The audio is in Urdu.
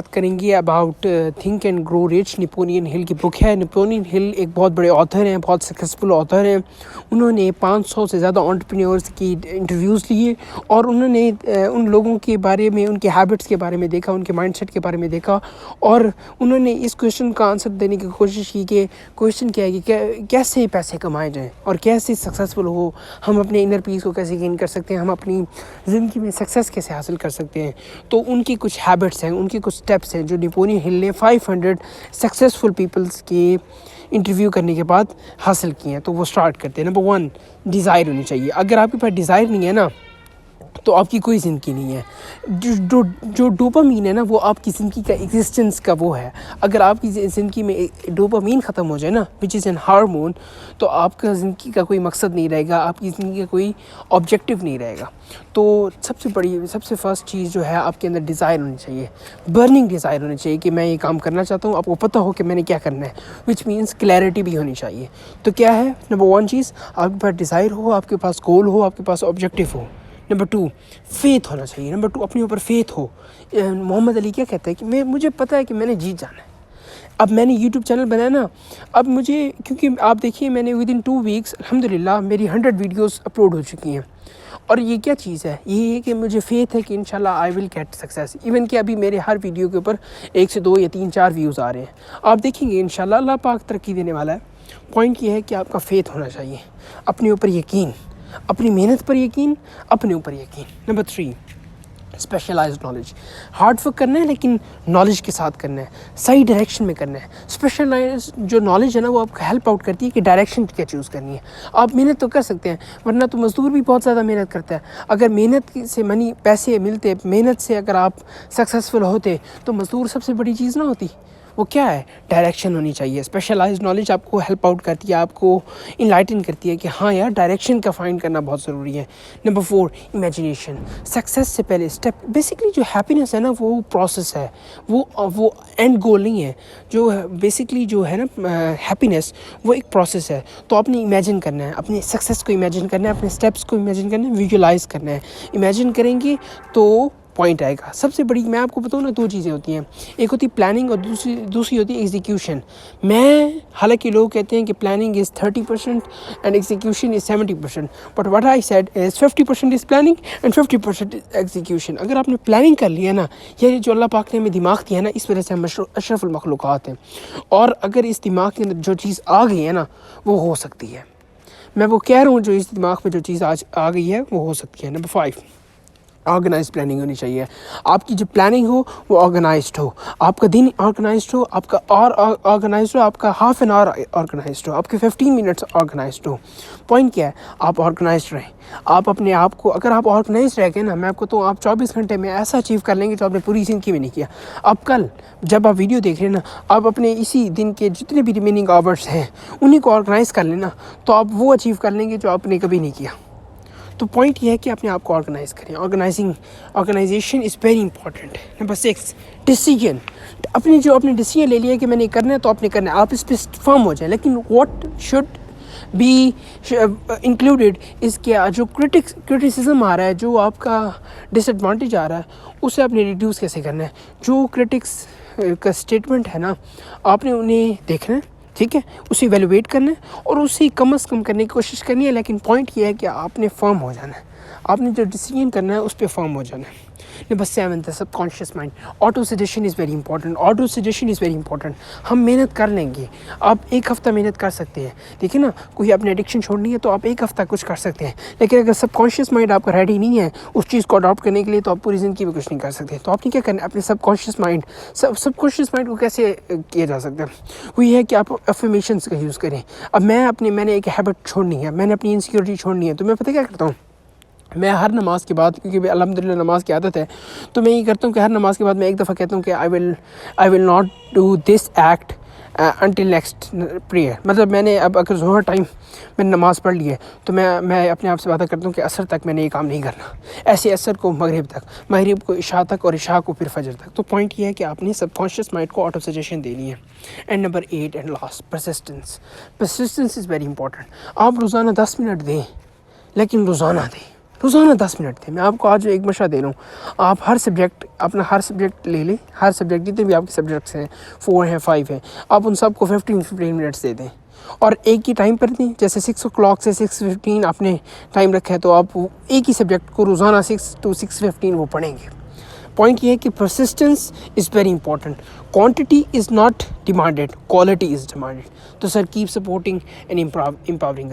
بات کریں گے about think and grow rich. Napoleon Hill کی بک ہے. نپولین ہل ایک بہت بڑے آتھر ہیں, بہت سکسیزفل آتھر ہیں. انہوں نے 500 سے زیادہ انٹرپرینیورس کی انٹرویوز لیے اور انہوں نے ان لوگوں کے بارے میں, ان کے ہیبٹس کے بارے میں دیکھا, ان کے مائنڈ سیٹ کے بارے میں دیکھا, اور انہوں نے اس کویشچن کا آنسر دینے کی کوشش کی کہ کویشچن کیا ہے کہ کیسے پیسے کمائے جائیں اور کیسے سکسیزفل ہو, ہم اپنے انر پیس کو کیسے گین کر سکتے ہیں, ہم اپنی زندگی میں سکسیز کیسے حاصل کر سکتے ہیں. تو ان کی کچھ ہیبٹس ہیں, ان کی کچھ اسٹیپس ہیں جو نپولین ہل نے 500 سکسیزفل پیپلس کے انٹرویو کرنے کے بعد حاصل کیے ہیں. تو وہ اسٹارٹ کرتے ہیں. نمبر 1, ڈیزائر ہونی چاہیے. اگر آپ کے پاس ڈیزائر نہیں ہے نا تو آپ کی کوئی زندگی نہیں ہے. جو ڈوپامین ہے نا وہ آپ کی زندگی کا ایگزسٹنس کا وہ ہے. اگر آپ کی زندگی میں ڈوپامین ختم ہو جائے نا, وچ از این ہارمون, تو آپ کا زندگی کا کوئی مقصد نہیں رہے گا, آپ کی زندگی کا کوئی آبجیکٹیو نہیں رہے گا. تو سب سے فرسٹ چیز جو ہے آپ کے اندر ڈیزائر ہونی چاہیے, برننگ ڈیزائر ہونی چاہیے کہ میں یہ کام کرنا چاہتا ہوں, آپ کو پتہ ہو کہ میں نے کیا کرنا ہے, وچ مینس کلیئرٹی بھی ہونی چاہیے. تو کیا ہے, نمبر 1 چیز آپ کے پاس ڈیزائر ہو, آپ کے پاس گول ہو, آپ کے پاس آبجیکٹیو ہو. نمبر 2, فیتھ ہونا چاہیے. نمبر 2, اپنے اوپر فیتھ ہو. محمد علی کیا کہتا ہے کہ مجھے پتہ ہے کہ میں نے جیت جانا ہے. اب میں نے یوٹیوب چینل بنایا نا, اب مجھے, کیونکہ آپ دیکھیے میں نے ودن 2 ویکس الحمدللہ میری 100 ویڈیوز اپلوڈ ہو چکی ہیں. اور یہ کیا چیز ہے, یہ ہے کہ مجھے فیتھ ہے کہ انشاءاللہ آئی ول گیٹ سکسیس. ایون کہ ابھی میرے ہر ویڈیو کے اوپر 1 سے 2 یا 3 4 ویوز آ رہے ہیں. آپ دیکھیں گے انشاءاللہ اللہ پاک ترقی دینے والا ہے. پوائنٹ یہ ہے کہ آپ کا فیتھ ہونا چاہیے, اپنے اوپر یقین, اپنی محنت پر یقین, اپنے اوپر یقین. Number 3, specialised knowledge. Hard work کرنا ہے لیکن نالج کے ساتھ کرنا ہے, صحیح ڈائریکشن میں کرنا ہے. اسپیشلائز جو نالج ہے نا وہ آپ کو ہیلپ آؤٹ کرتی ہے کہ ڈائریکشن کیا چوز کرنی ہے. آپ محنت تو کر سکتے ہیں, ورنہ تو مزدور بھی بہت زیادہ محنت کرتا ہے. اگر محنت سے پیسے ملتے, محنت سے اگر آپ سکسیزفل ہوتے تو مزدور سب سے بڑی چیز نہ ہوتی. وہ کیا ہے, ڈائریکشن ہونی چاہیے. اسپیشلائزڈ نالج آپ کو ہیلپ آؤٹ کرتی ہے, آپ کو انلائٹن کرتی ہے کہ ہاں یار ڈائریکشن کا فائنڈ کرنا بہت ضروری ہے. Number 4, imagination. سکسیس سے پہلے اسٹیپ, بیسکلی جو ہیپینس ہے نا وہ پروسیس ہے, وہ اینڈ گول نہیں ہے. جو بیسکلی جو ہے نا ہیپینس وہ ایک پروسیس ہے. تو آپ نے امیجن کرنا ہے, اپنے سکسیس کو امیجن کرنا ہے, اپنے اسٹیپس کو امیجن کرنا ہے, ویژولائز کرنا ہے. امیجن کریں گے تو پوائنٹ آئے گا. سب سے بڑی میں آپ کو بتاؤں نا 2 چیزیں ہوتی ہیں, ایک ہوتی پلاننگ اور دوسری ہوتی ہے ایگزیکیوشن. حالانکہ لوگ کہتے ہیں کہ planning is 30% and execution is 70%, but what I said is 50% is planning and 50% is execution. اگر آپ نے پلاننگ کر لیا نا, یہ جو اللہ پاک نے ہمیں دماغ دیا ہے نا, اس وجہ سے ہم اشرف المخلوقات ہیں. اور اگر اس دماغ کے اندر جو چیز آ گئی ہے نا وہ ہو سکتی ہے. میں وہ کہہ رہا ہوں, جو اس دماغ میں جو چیز آج آ گئی ہے وہ ہو سکتی ہے. نمبر 5, آرگنائز پلاننگ ہونی چاہیے. آپ کی جو پلاننگ ہو وہ آرگنائزڈ ہو, آپ کا دن آرگنائزڈ ہو, آپ کا آرگنائزڈ ہو, آپ کا ہاف این آور آرگنائزڈ ہو, آپ کے 15 منٹس آرگنائزڈ ہو. پوائنٹ کیا ہے, آپ آرگنائزڈ رہیں. آپ اپنے آپ کو, اگر آپ آرگنائزڈ رہ گئے نا, میں آپ کو تو آپ 24 گھنٹے میں ایسا اچیو کر لیں گے جو آپ نے پوری زندگی میں نہیں کیا. اب کل جب آپ ویڈیو دیکھ رہے ہیں نا, آپ اپنے اسی دن کے جتنے بھی ریمیننگ آورس ہیں انہیں کو آرگنائز کر لینا, تو آپ وہ اچیو کر لیں گے جو آپ نے کبھی نہیں کیا. تو پوائنٹ یہ ہے کہ اپنے آپ کو آرگنائز کریں. Organisation is very important. Number 6, decision. اپنے ڈیسیجن لے لیا کہ میں نے کرنا ہے تو آپ نے کرنا ہے, آپ اس پہ فرم ہو جائیں. لیکن واٹ شوڈ بی انکلوڈیڈ اس کے جو کرٹیسزم آ رہا ہے, جو آپ کا ڈس ایڈوانٹیج آ رہا ہے, اسے آپ نے ریڈیوس کیسے کرنا ہے. جو کرٹکس کا اسٹیٹمنٹ ہے نا, آپ نے انہیں دیکھنا ہے, ٹھیک ہے, اسے ایویلویٹ کرنا ہے اور اسے کم از کم کرنے کی کوشش کرنی ہے. لیکن پوائنٹ یہ ہے کہ آپ نے فرم ہو جانا ہے, آپ نے جو ڈیسیجن کرنا ہے اس پہ فرم ہو جانا ہے. Number 7, sub conscious mind. Auto suggestion is very important. ہم محنت کر لیں گے, آپ 1 ہفتہ محنت کر سکتے ہیں, دیکھیں نا, کوئی اپنے ایڈکشن چھوڑنی ہے تو آپ 1 ہفتہ کچھ کر سکتے ہیں. لیکن اگر سب کانشیس مائنڈ آپ کا ریڈی نہیں ہے اس چیز کو اڈاپٹ کرنے کے لیے, تو آپ پوری زندگی میں کچھ نہیں کر سکتے. تو آپ نے کیا کرنا ہے, اپنے سب کانشیس مائنڈ کو کیسے کیا جا سکتا ہے, وہ یہ ہے کہ آپ افرمیشنس کا یوز کریں. اب میں نے ایک ہیبٹ چھوڑنی ہے, میں نے اپنی انسیکیورٹی چھوڑنی ہے, تو میں پتہ کیا کرتا ہوں, میں ہر نماز کے بعد, کیونکہ الحمدللہ نماز کی عادت ہے, تو میں یہ کرتا ہوں کہ ہر نماز کے بعد میں 1 دفعہ کہتا ہوں کہ I will not do this act until next prayer. مطلب میں نے اب اگر ظہر ٹائم میں نے نماز پڑھ لی ہے تو میں اپنے آپ سے وعدہ کرتا ہوں کہ عصر تک میں نے یہ کام نہیں کرنا. ایسے عصر کو مغرب تک, مغرب کو عشاء تک, اور عشاء کو پھر فجر تک. تو پوائنٹ یہ ہے کہ آپ نے سب کانشیس مائنڈ کو آٹو سجیشن دینی ہے. And number 8 and last, persistence is very important. آپ روزانہ 10 منٹ دیں, لیکن روزانہ دیں. روزانہ 10 منٹ دیں. میں آپ کو آج ایک مشورہ دے رہا ہوں, آپ ہر سبجیکٹ لے لیں, ہر سبجیکٹ جتنے بھی آپ کے سبجیکٹس ہیں 4 ہیں 5 ہیں, آپ ان سب کو 15 منٹس دے دیں اور ایک ہی ٹائم پر دیں. جیسے 6 o'clock سے 6:15 آپ نے ٹائم رکھا ہے تو آپ ایک ہی سبجیکٹ کو روزانہ 6 to 6:15 وہ پڑھیں گے. پوائنٹ یہ ہے کہ persistence is very important. Quantity is not demanded, quality is demanded. تو سر کیپ سپورٹنگ اینڈ امپاورنگ.